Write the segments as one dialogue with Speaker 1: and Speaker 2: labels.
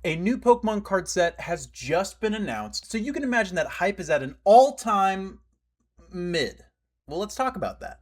Speaker 1: A new Pokemon card set has just been announced, so you can imagine that hype is at an all-time mid. Well, let's talk about that.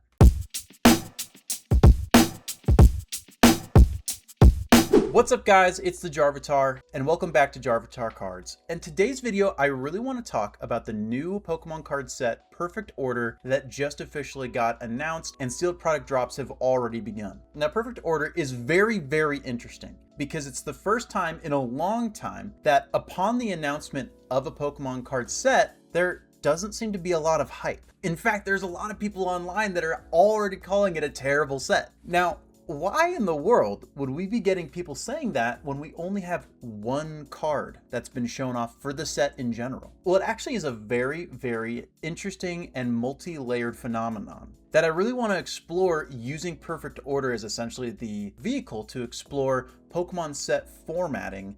Speaker 1: What's up guys, it's the Jarvatar, and welcome back to Jarvatar Cards. In today's video, I really want to talk about the new Pokemon card set, Perfect Order, that just officially got announced and sealed product drops have already begun. Now, Perfect Order is very interesting because it's the first time in a long time that upon the announcement of a Pokemon card set, there doesn't seem to be a lot of hype. In fact, there's a lot of people online that are already calling it a terrible set. Now, why in the world would we be getting people saying that when we only have one card that's been shown off for the set in general? Well, it actually is a very interesting and multi-layered phenomenon that I really want to explore using Perfect Order as essentially the vehicle to explore Pokemon set formatting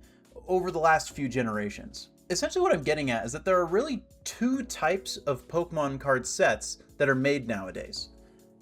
Speaker 1: over the last few generations. Essentially what I'm getting at is that there are really two types of Pokemon card sets that are made nowadays.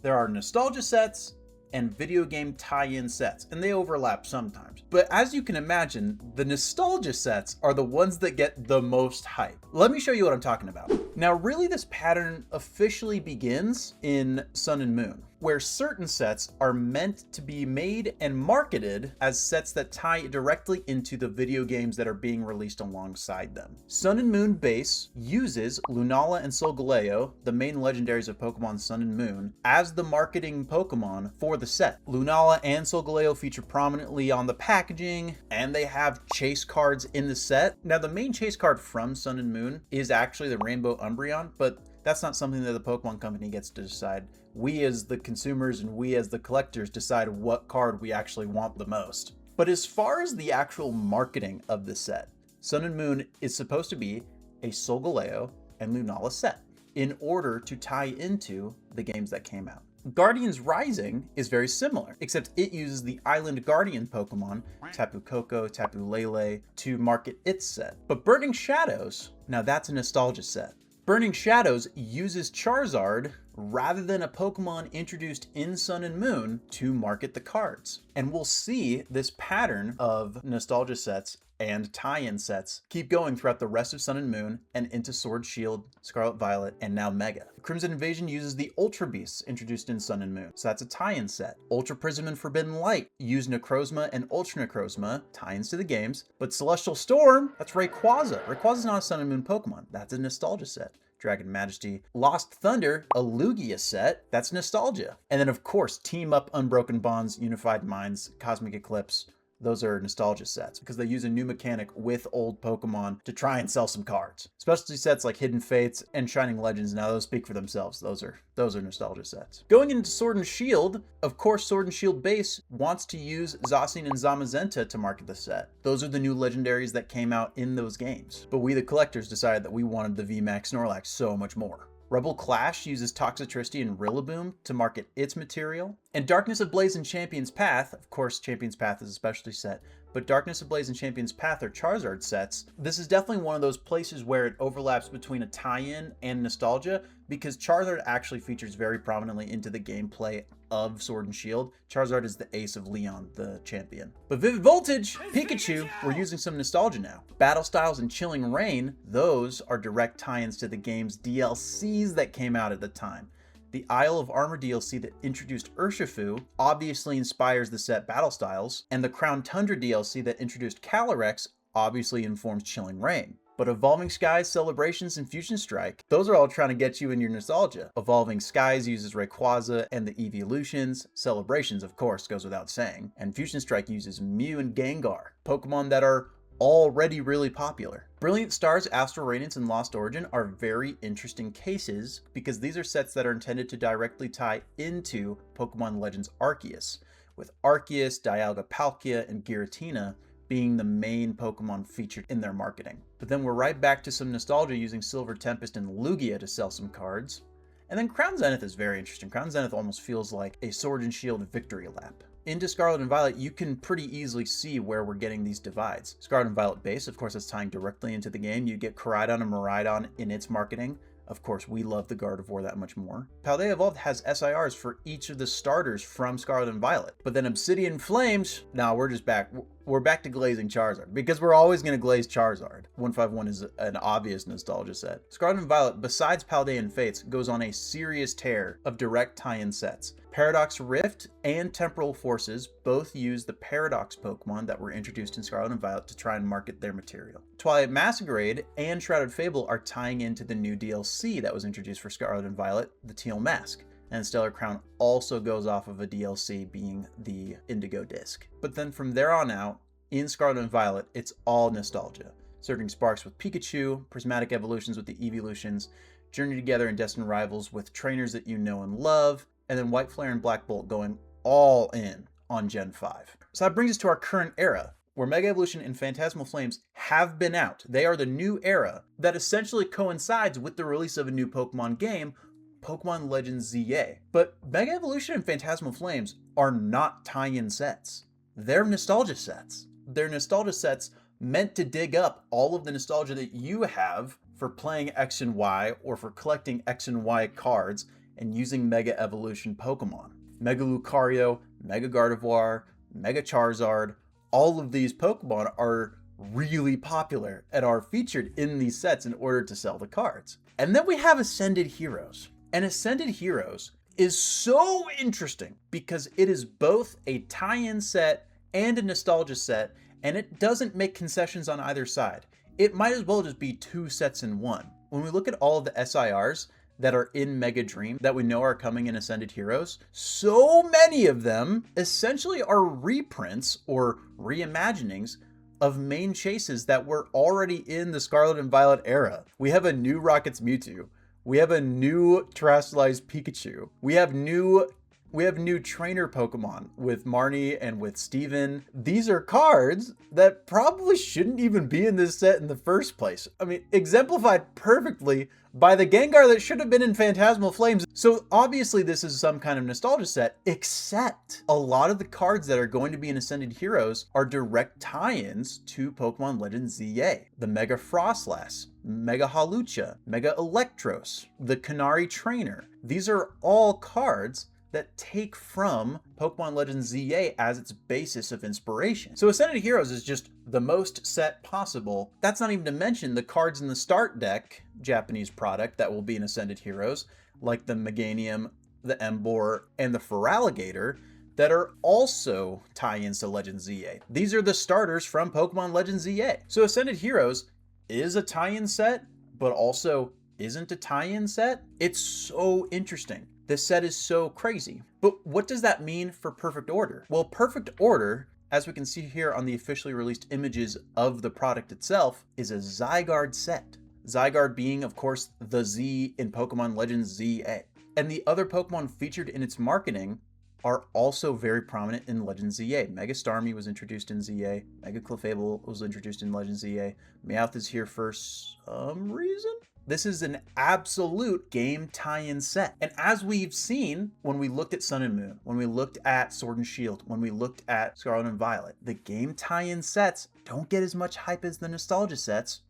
Speaker 1: There are nostalgia sets and video game tie-in sets, and they overlap sometimes. But as you can imagine, the nostalgia sets are the ones that get the most hype. Let me show you what I'm talking about. Now, really this pattern officially begins in Sun and Moon, where certain sets are meant to be made and marketed as sets that tie directly into the video games that are being released alongside them. Sun and Moon base uses Lunala and Solgaleo, the main legendaries of Pokemon Sun and Moon, as the marketing Pokemon for the set. Lunala and Solgaleo feature prominently on the packaging, and they have chase cards in the set. Now, the main chase card from Sun and Moon is actually the Rainbow Umbreon, but that's not something that the Pokemon Company gets to decide. We as the consumers and we as the collectors decide what card we actually want the most. But as far as the actual marketing of the set, Sun and Moon is supposed to be a Solgaleo and Lunala set in order to tie into the games that came out. Guardians Rising is very similar, except it uses the Island Guardian Pokemon, Tapu Koko, Tapu Lele, to market its set. But Burning Shadows, now that's a nostalgia set. Burning Shadows uses Charizard rather than a Pokemon introduced in Sun and Moon to market the cards. And we'll see this pattern of nostalgia sets and tie-in sets keep going throughout the rest of Sun and Moon and into Sword Shield, Scarlet Violet, and now Mega. Crimson Invasion uses the Ultra Beasts introduced in Sun and Moon, so that's a tie-in set. Ultra Prism and Forbidden Light use Necrozma and Ultra Necrozma, tie-ins to the games, but Celestial Storm, that's Rayquaza. Rayquaza's not a Sun and Moon Pokemon, that's a nostalgia set. Dragon Majesty. Lost Thunder, a Lugia set, that's nostalgia. And then of course, Team Up, Unbroken Bonds, Unified Minds, Cosmic Eclipse, those are nostalgia sets because they use a new mechanic with old Pokemon to try and sell some cards. Specialty sets like Hidden Fates and Shining Legends, now those speak for themselves. Those are nostalgia sets. Going into Sword and Shield, of course, Sword and Shield base wants to use Zacian and Zamazenta to market the set. Those are the new legendaries that came out in those games. But we, the collectors, decided that we wanted the VMAX Snorlax so much more. Rebel Clash uses Toxtricity and Rillaboom to market its material. And Darkness Ablaze and Champion's Path, of course Champion's Path is a specialty set, but Darkness Ablaze and Champion's Path are Charizard sets. This is definitely one of those places where it overlaps between a tie-in and nostalgia, because Charizard actually features very prominently into the gameplay of Sword and Shield. Charizard is the ace of Leon, the champion. But Vivid Voltage, Pikachu, we're using some nostalgia now. Battle Styles and Chilling Reign, those are direct tie-ins to the game's DLCs that came out at the time. The Isle of Armor DLC that introduced Urshifu obviously inspires the set Battle Styles, and the Crown Tundra DLC that introduced Calyrex obviously informs Chilling Reign. But Evolving Skies, Celebrations, and Fusion Strike, those are all trying to get you in your nostalgia. Evolving Skies uses Rayquaza and the Evolutions. Celebrations, of course, goes without saying. And Fusion Strike uses Mew and Gengar, Pokemon that are already really popular. Brilliant Stars, Astral Radiance, and Lost Origin are very interesting cases because these are sets that are intended to directly tie into Pokemon Legends Arceus, with Arceus, Dialga Palkia, and Giratina being the main Pokemon featured in their marketing. But then we're right back to some nostalgia using Silver Tempest and Lugia to sell some cards. And then Crown Zenith is very interesting. Crown Zenith almost feels like a Sword and Shield victory lap. Into Scarlet and Violet, you can pretty easily see where we're getting these divides. Scarlet and Violet base, of course, is tying directly into the game. You get Koraidon and Miraidon in its marketing. Of course, we love the Gardevoir that much more. Paldea Evolved has SIRs for each of the starters from Scarlet and Violet. But then Obsidian Flames, now we're just back. We're back to glazing Charizard because we're always going to glaze Charizard. 151 is an obvious nostalgia set. Scarlet and Violet, besides Paldea and Fates, goes on a serious tear of direct tie-in sets. Paradox Rift and Temporal Forces both use the Paradox Pokemon that were introduced in Scarlet and Violet to try and market their material. Twilight Masquerade and Shrouded Fable are tying into the new DLC that was introduced for Scarlet and Violet, the Teal Mask. And Stellar Crown also goes off of a DLC being the Indigo Disc. But then from there on out, in Scarlet and Violet, it's all nostalgia. Surging Sparks with Pikachu, Prismatic Evolutions with the Evolutions, Journey Together and Destined Rivals with trainers that you know and love, and then White Flare and Black Bolt going all in on Gen 5. So that brings us to our current era, where Mega Evolution and Phantasmal Flames have been out. They are the new era that essentially coincides with the release of a new Pokemon game, Pokemon Legends ZA. But Mega Evolution and Phantasmal Flames are not tie-in sets. They're nostalgia sets. They're nostalgia sets meant to dig up all of the nostalgia that you have for playing X and Y or for collecting X and Y cards and using Mega Evolution Pokemon. Mega Lucario, Mega Gardevoir, Mega Charizard, all of these Pokemon are really popular and are featured in these sets in order to sell the cards. And then we have Ascended Heroes. And Ascended Heroes is so interesting because it is both a tie-in set and a nostalgia set, and it doesn't make concessions on either side. It might as well just be two sets in one. When we look at all of the SIRs that are in Mega Dream that we know are coming in Ascended Heroes, so many of them essentially are reprints or reimaginings of main chases that were already in the Scarlet and Violet era. We have a new Rocket's Mewtwo. We have a new Terastallized Pikachu. We have new trainer Pokemon with Marnie and with Steven. These are cards that probably shouldn't even be in this set in the first place. I mean, exemplified perfectly by the Gengar that should have been in Phantasmal Flames. So obviously this is some kind of nostalgia set, except a lot of the cards that are going to be in Ascended Heroes are direct tie-ins to Pokemon Legends ZA. The Mega Frostlass, Mega Halucha, Mega Electros, the Canary Trainer. These are all cards that take from Pokemon Legends ZA as its basis of inspiration. So Ascended Heroes is just the most set possible. That's not even to mention the cards in the start deck, Japanese product, that will be in Ascended Heroes, like the Meganium, the Emboar, and the Feraligatr, that are also tie-ins to Legends ZA. These are the starters from Pokemon Legends ZA. So Ascended Heroes is a tie-in set, but also isn't a tie-in set. It's so interesting. This set is so crazy. But what does that mean for Perfect Order? Well, Perfect Order, as we can see here on the officially released images of the product itself, is a Zygarde set. Zygarde being, of course, the Z in Pokemon Legends ZA. And the other Pokemon featured in its marketing are also very prominent in Legends ZA. Mega Starmie was introduced in ZA. Mega Clefable was introduced in Legends ZA. Meowth is here for some reason. This is an absolute game tie-in set. And as we've seen when we looked at Sun and Moon, when we looked at Sword and Shield, when we looked at Scarlet and Violet, the game tie-in sets don't get as much hype as the nostalgia sets,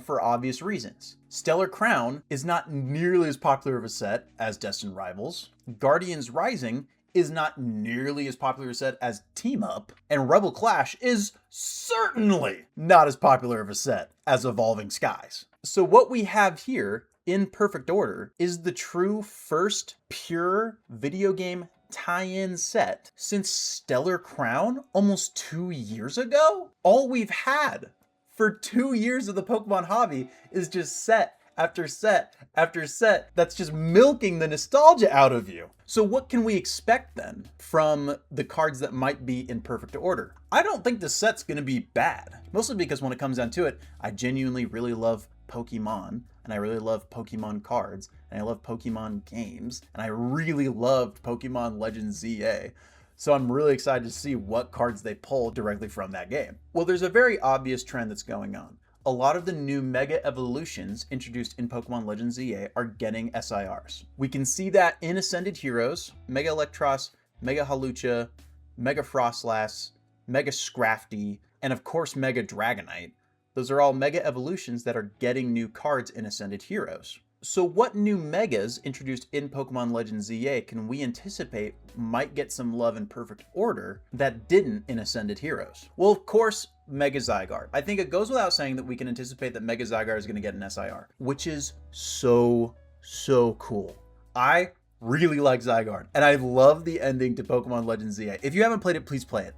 Speaker 1: for obvious reasons. Stellar Crown is not nearly as popular of a set as Destined Rivals. Guardians Rising is not nearly as popular a set as Team Up, and Rebel Clash is certainly not as popular of a set as Evolving Skies. So what we have here in Perfect Order is the true first pure video game tie-in set since Stellar Crown almost 2 years ago. All we've had for 2 years of the Pokemon hobby is just set after set after set that's just milking the nostalgia out of you. So what can we expect then from the cards that might be in Perfect Order? I don't think the set's gonna be bad, mostly because when it comes down to it, I genuinely really love Pokemon, and I really love Pokemon cards, and I love Pokemon games, and I really loved Pokemon Legends ZA. So I'm really excited to see what cards they pull directly from that game. Well, there's a very obvious trend that's going on. A lot of the new Mega Evolutions introduced in Pokemon Legends ZA are getting SIRs. We can see that in Ascended Heroes, Mega Electros, Mega Halucha, Mega Frostlass, Mega Scrafty, and of course Mega Dragonite. Those are all Mega Evolutions that are getting new cards in Ascended Heroes. So what new megas introduced in Pokemon Legends ZA can we anticipate might get some love in Perfect Order that didn't in Ascended Heroes? Well, of course, Mega Zygarde. I think it goes without saying that we can anticipate that Mega Zygarde is going to get an SIR, which is so cool. I really like Zygarde, and I love the ending to Pokemon Legends ZA. If you haven't played it, please play it.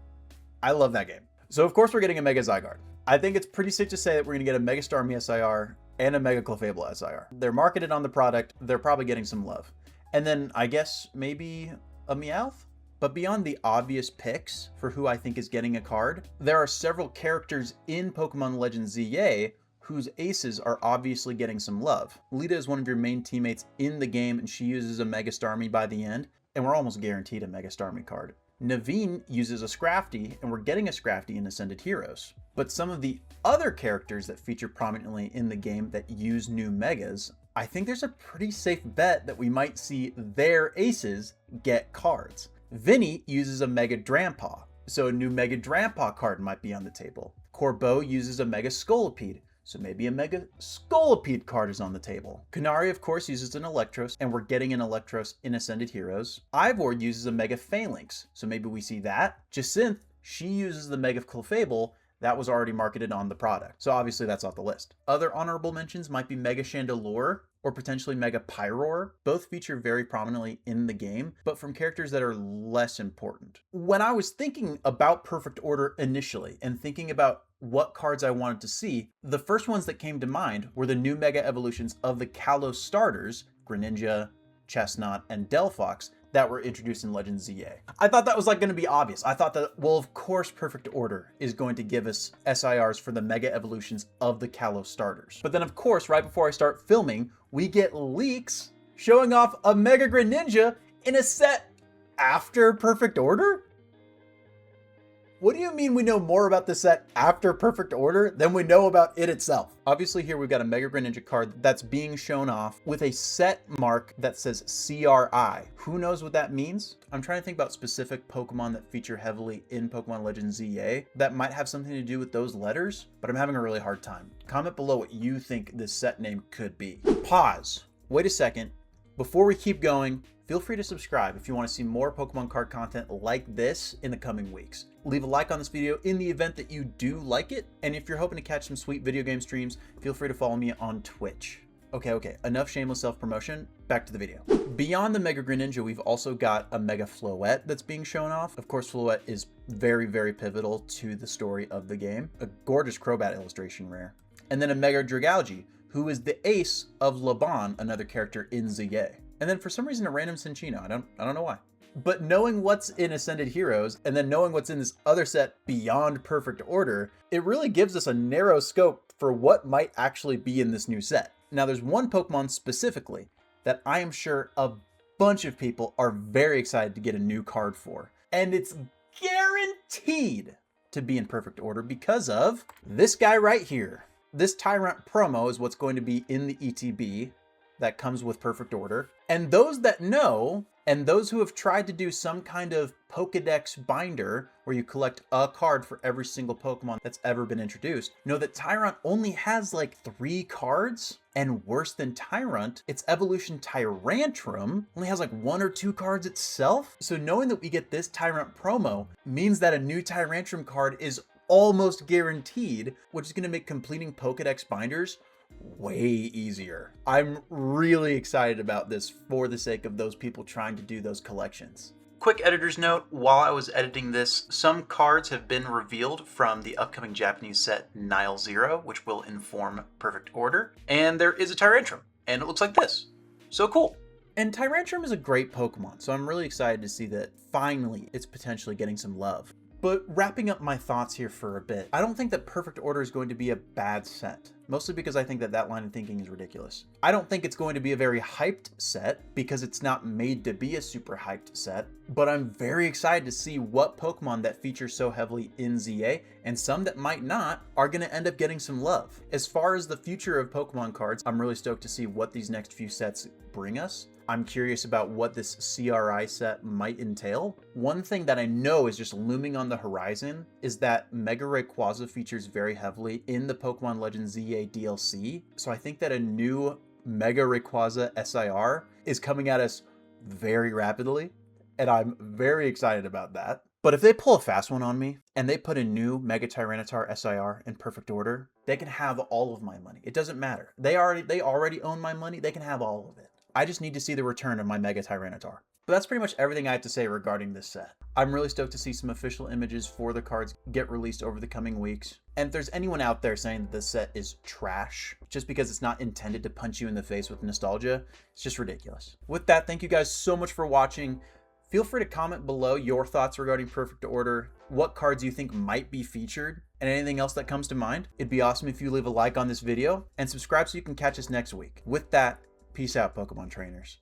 Speaker 1: I love that game. So of course we're getting a Mega Zygarde. I think it's pretty safe to say that we're going to get a Mega Starmie SIR and a Mega Clefable SIR. They're marketed on the product. They're probably getting some love. And then I guess maybe a Meowth? But beyond the obvious picks for who I think is getting a card, there are several characters in Pokemon Legends ZA whose aces are obviously getting some love. Lita is one of your main teammates in the game, and she uses a Mega Starmie by the end, and we're almost guaranteed a Mega Starmie card. Naveen uses a Scrafty, and we're getting a Scrafty in Ascended Heroes. But some of the other characters that feature prominently in the game that use new Megas, I think there's a pretty safe bet that we might see their aces get cards. Vinny uses a Mega Drampa, so a new Mega Drampa card might be on the table. Corbeau uses a Mega Scolipede, so maybe a Mega Scolipede card is on the table. Canary, of course, uses an Electros, and we're getting an Electros in Ascended Heroes. Ivor uses a Mega Phalanx, so maybe we see that. Jacinthe, she uses the Mega Clefable. That was already marketed on the product, so obviously that's off the list. Other honorable mentions might be Mega Chandelure or potentially Mega Pyroar. Both feature very prominently in the game, but from characters that are less important. When I was thinking about Perfect Order initially and thinking about what cards I wanted to see, the first ones that came to mind were the new Mega Evolutions of the Kalos starters, Greninja, Chestnut, and Delphox, that were introduced in Legends ZA. I thought that was like going to be obvious. I thought that, well, of course Perfect Order is going to give us SIRs for the Mega Evolutions of the Kalos starters. But then of course, right before I start filming, we get leaks showing off a Mega Greninja in a set after Perfect Order? What do you mean we know more about the set after Perfect Order than we know about it itself? Obviously here we've got a Mega Greninja card that's being shown off with a set mark that says CRI. Who knows what that means? I'm trying to think about specific Pokemon that feature heavily in Pokemon Legends ZA that might have something to do with those letters, but I'm having a really hard time. Comment below what you think this set name could be. Pause. Wait a second. Before we keep going, feel free to subscribe if you want to see more Pokemon card content like this in the coming weeks. Leave a like on this video in the event that you do like it, and if you're hoping to catch some sweet video game streams, feel free to follow me on Twitch. Okay, enough shameless self-promotion, back to the video. Beyond the Mega Greninja, we've also got a Mega Floette that's being shown off. Of course, Floette is very pivotal to the story of the game. A gorgeous Crobat illustration rare. And then a Mega Dragalge, who is the ace of Laban, another character in ZA. And then for some reason a random Cinccino. I don't know why. But knowing what's in Ascended Heroes and then knowing what's in this other set beyond Perfect Order, it really gives us a narrow scope for what might actually be in this new set. Now there's one Pokemon specifically that I am sure a bunch of people are very excited to get a new card for. And it's guaranteed to be in Perfect Order because of this guy right here. This Tyrant promo is what's going to be in the ETB that comes with Perfect Order. And those that know, and those who have tried to do some kind of Pokedex binder where you collect a card for every single Pokemon that's ever been introduced, know that Tyrant only has like 3 cards, and worse than Tyrant, its evolution Tyrantrum only has like 1 or 2 cards itself. So knowing that we get this Tyrant promo means that a new Tyrantrum card is almost guaranteed, which is going to make completing Pokedex binders way easier. I'm really excited about this for the sake of those people trying to do those collections. Quick editor's note, while I was editing this, some cards have been revealed from the upcoming Japanese set Nile Zero, which will inform Perfect Order. And there is a Tyrantrum, and it looks like this. So cool. And Tyrantrum is a great Pokemon, so I'm really excited to see that finally it's potentially getting some love. But wrapping up my thoughts here for a bit, I don't think that Perfect Order is going to be a bad set, mostly because I think that that line of thinking is ridiculous. I don't think it's going to be a very hyped set because it's not made to be a super hyped set, but I'm very excited to see what Pokemon that feature so heavily in ZA, and some that might not, are going to end up getting some love. As far as the future of Pokemon cards, I'm really stoked to see what these next few sets bring us. I'm curious about what this CRI set might entail. One thing that I know is just looming on the horizon is that Mega Rayquaza features very heavily in the Pokemon Legends ZA DLC. So I think that a new Mega Rayquaza SIR is coming at us very rapidly, and I'm very excited about that. But if they pull a fast one on me and they put a new Mega Tyranitar SIR in perfect order, they can have all of my money. It doesn't matter. They already own my money. They can have all of it. I just need to see the return of my Mega Tyranitar. But that's pretty much everything I have to say regarding this set. I'm really stoked to see some official images for the cards get released over the coming weeks. And if there's anyone out there saying that this set is trash, just because it's not intended to punch you in the face with nostalgia, it's just ridiculous. With that, thank you guys so much for watching. Feel free to comment below your thoughts regarding Perfect Order, what cards you think might be featured, and anything else that comes to mind. It'd be awesome if you leave a like on this video, and subscribe so you can catch us next week. With that, peace out, Pokemon trainers.